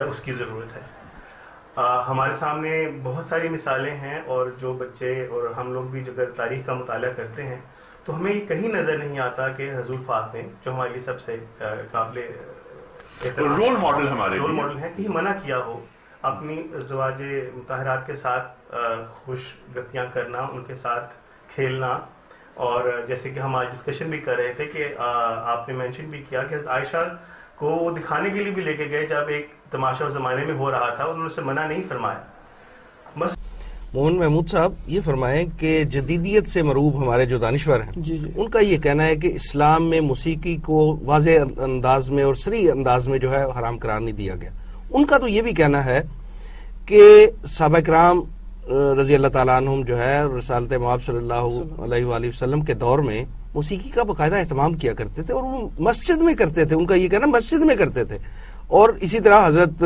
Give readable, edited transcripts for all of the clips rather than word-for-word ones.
اس کی ضرورت ہے. ہمارے سامنے بہت ساری مثالیں ہیں، اور جو بچے اور ہم لوگ بھی اگر تاریخ کا مطالعہ کرتے ہیں تو ہمیں یہ کہیں نظر نہیں آتا کہ حضور پاک نے، جو ہمارے لیے سب سے قابل رول ماڈل ہمارے رول ماڈل ہیں، کہیں منع کیا ہو اپنی ازدواج مطہرات کے ساتھ خوش گپیاں کرنا، ان کے ساتھ کھیلنا. اور جیسے کہ ہم آج ڈسکشن بھی کر رہے تھے کہ آپ نے مینشن بھی کیا کہ عائشہ کو وہ دکھانے کے لیے بھی لے کے گئے جب ایک تماشا اس زمانے میں ہو رہا تھا، انہوں نے اسے منع نہیں فرمایا. بس مومن محمود صاحب یہ فرمائیں کہ جدیدیت سے مروب ہمارے جو دانشور ہیں ان کا یہ کہنا ہے کہ اسلام میں موسیقی کو واضح انداز میں اور صریح انداز میں جو ہے حرام قرار نہیں دیا گیا. ان کا تو یہ بھی کہنا ہے کہ صحابہ کرام رضی اللہ تعالیٰ عنہم جو ہے رسالت مآب صلی اللہ علیہ وآلہ وسلم کے دور میں موسیقی کا باقاعدہ اہتمام کیا کرتے تھے، اور وہ مسجد میں کرتے تھے. ان کا یہ کہنا مسجد میں کرتے تھے. اور اسی طرح حضرت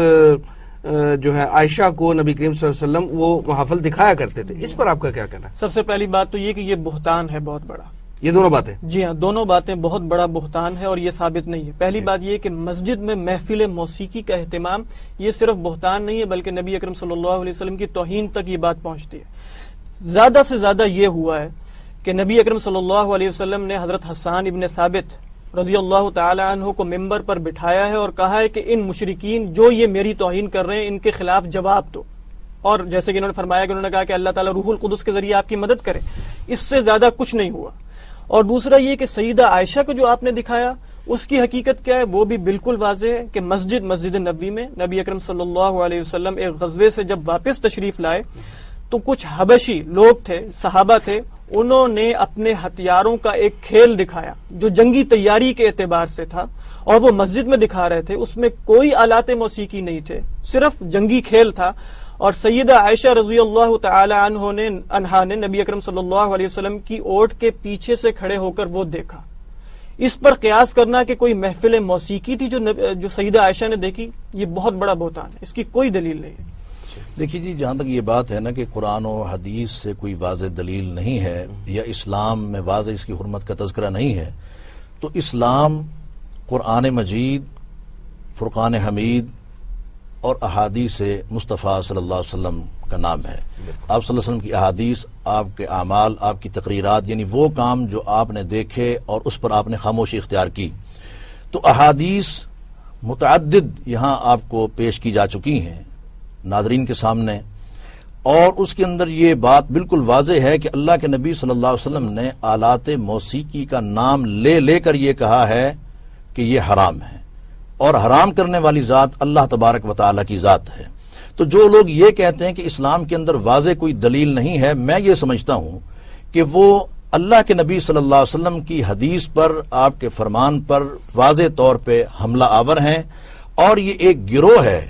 جو ہے عائشہ کو نبی کریم صلی اللہ علیہ وسلم وہ محافل دکھایا کرتے تھے. اس پر آپ کا کیا کہنا ہے؟ سب سے پہلی بات تو یہ کہ یہ بہتان ہے بہت بڑا. یہ دونوں باتیں؟ جی ہاں، دونوں باتیں بہت بڑا بہتان ہے، اور یہ ثابت نہیں ہے. پہلی بات یہ کہ مسجد میں محفل موسیقی کا اہتمام یہ صرف بہتان نہیں ہے، بلکہ نبی اکرم صلی اللہ علیہ وسلم کی توہین تک یہ بات پہنچتی ہے. زیادہ سے زیادہ یہ ہوا ہے کہ نبی اکرم صلی اللہ علیہ وسلم نے حضرت حسان ابن ثابت رضی اللہ تعالی عنہ کو ممبر پر بٹھایا ہے اور کہا ہے کہ ان مشرکین جو یہ میری توہین کر رہے ہیں ان کے خلاف جواب دو. اور جیسے کہ انہوں نے فرمایا کہ انہوں نے کہا کہ اللہ تعالیٰ روح القدس کے ذریعے آپ کی مدد کرے. اس سے زیادہ کچھ نہیں ہوا. اور دوسرا یہ کہ سیدہ عائشہ کو جو آپ نے دکھایا اس کی حقیقت کیا ہے وہ بھی بالکل واضح ہے کہ مسجد نبوی میں نبی اکرم صلی اللہ علیہ وسلم ایک غزوے سے جب واپس تشریف لائے تو کچھ حبشی لوگ تھے، صحابہ تھے، انہوں نے اپنے ہتھیاروں کا ایک کھیل دکھایا جو جنگی تیاری کے اعتبار سے تھا، اور وہ مسجد میں دکھا رہے تھے. اس میں کوئی آلات موسیقی نہیں تھے، صرف جنگی کھیل تھا. اور سیدہ عائشہ رضی اللہ تعالی عنہا نے نبی اکرم صلی اللہ علیہ وسلم کی اوٹ کے پیچھے سے کھڑے ہو کر وہ دیکھا. اس پر قیاس کرنا کہ کوئی محفل موسیقی تھی جو سیدہ عائشہ نے دیکھی، یہ بہت بڑا بہتان ہے. اس کی کوئی دلیل نہیں ہے. دیکھیے جی، جہاں تک یہ بات ہے نا کہ قرآن و حدیث سے کوئی واضح دلیل نہیں ہے یا اسلام میں واضح اس کی حرمت کا تذکرہ نہیں ہے، تو اسلام قرآن مجید، فرقان حمید اور احادیث مصطفیٰ صلی اللہ علیہ وسلم کا نام ہے. آپ صلی اللہ علیہ وسلم کی احادیث، آپ کے اعمال، آپ کی تقریرات، یعنی وہ کام جو آپ نے دیکھے اور اس پر آپ نے خاموشی اختیار کی. تو احادیث متعدد یہاں آپ کو پیش کی جا چکی ہیں ناظرین کے سامنے، اور اس کے اندر یہ بات بالکل واضح ہے کہ اللہ کے نبی صلی اللہ علیہ وسلم نے آلات موسیقی کا نام لے لے کر یہ کہا ہے کہ یہ حرام ہے، اور حرام کرنے والی ذات اللہ تبارک و تعالی کی ذات ہے. تو جو لوگ یہ کہتے ہیں کہ اسلام کے اندر واضح کوئی دلیل نہیں ہے، میں یہ سمجھتا ہوں کہ وہ اللہ کے نبی صلی اللہ علیہ وسلم کی حدیث پر، آپ کے فرمان پر واضح طور پہ حملہ آور ہیں، اور یہ ایک گروہ ہے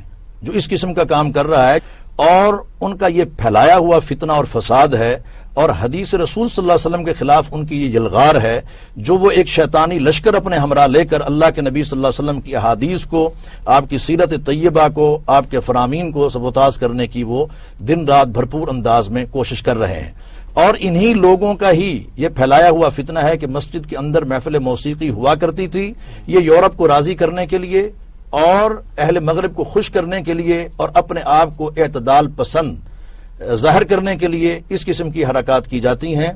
جو اس قسم کا کام کر رہا ہے، اور ان کا یہ پھیلایا ہوا فتنہ اور فساد ہے، اور حدیث رسول صلی اللہ علیہ وسلم کے خلاف ان کی یہ یلغار ہے جو وہ ایک شیطانی لشکر اپنے ہمراہ لے کر اللہ کے نبی صلی اللہ علیہ وسلم کی احادیث کو، آپ کی سیرت طیبہ کو، آپ کے فرامین کو سبوتاز کرنے کی وہ دن رات بھرپور انداز میں کوشش کر رہے ہیں. اور انہی لوگوں کا ہی یہ پھیلایا ہوا فتنہ ہے کہ مسجد کے اندر محفل موسیقی ہوا کرتی تھی. یہ یورپ کو راضی کرنے کے لیے اور اہل مغرب کو خوش کرنے کے لیے اور اپنے آپ کو اعتدال پسند ظاہر کرنے کے لیے اس قسم کی حرکات کی جاتی ہیں.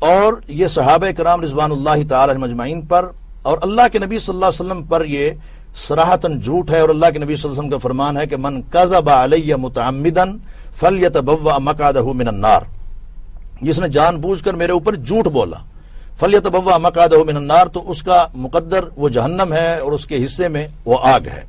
اور یہ صحابہ کرام رضوان اللہ تعالی مجمعین پر اور اللہ کے نبی صلی اللہ علیہ وسلم پر یہ صراحتاً جھوٹ ہے. اور اللہ کے نبی صلی اللہ علیہ وسلم کا فرمان ہے کہ من کذب علی متعمدا فلیتبوأ مقعدہ من النار، جس نے جان بوجھ کر میرے اوپر جھوٹ بولا، فلیتبوأ مقعدہ من النار، تو اس کا مقدر وہ جہنم ہے اور اس کے حصے میں وہ آگ ہے.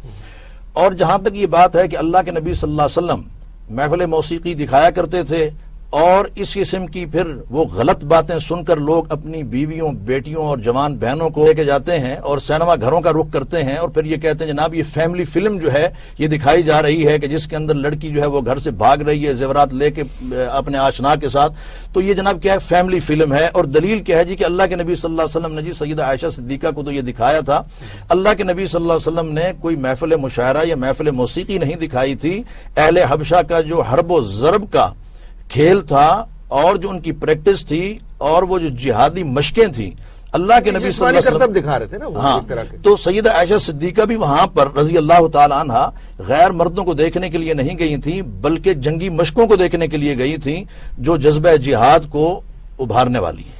اور جہاں تک یہ بات ہے کہ اللہ کے نبی صلی اللہ علیہ وسلم محفل موسیقی دکھایا کرتے تھے، اور اس قسم کی پھر وہ غلط باتیں سن کر لوگ اپنی بیویوں، بیٹیوں اور جوان بہنوں کو لے کے جاتے ہیں اور سینما گھروں کا رخ کرتے ہیں، اور پھر یہ کہتے ہیں جناب یہ فیملی فلم جو ہے یہ دکھائی جا رہی ہے کہ جس کے اندر لڑکی جو ہے وہ گھر سے بھاگ رہی ہے زیورات لے کے اپنے آشنا کے ساتھ. تو یہ جناب کیا ہے؟ فیملی فلم ہے. اور دلیل کیا ہے جی؟ کہ اللہ کے نبی صلی اللہ علیہ وسلم نے جی سیدہ عائشہ صدیقہ کو تو یہ دکھایا تھا. اللہ کے نبی صلی اللہ علیہ وسلم نے کوئی محفل مشاعرہ یا محفل موسیقی نہیں دکھائی تھی. اہل حبشہ کا جو حرب و ضرب کا کھیل تھا اور جو ان کی پریکٹس تھی اور وہ جو جہادی مشقیں تھیں، اللہ کے نبی صلی اللہ علیہ وسلم دکھا رہے تھے نا ہاں، تو سیدہ عائشہ صدیقہ بھی وہاں پر رضی اللہ تعالی عنہا غیر مردوں کو دیکھنے کے لیے نہیں گئی تھیں، بلکہ جنگی مشقوں کو دیکھنے کے لیے گئی تھیں جو جذبہ جہاد کو ابھارنے والی ہیں۔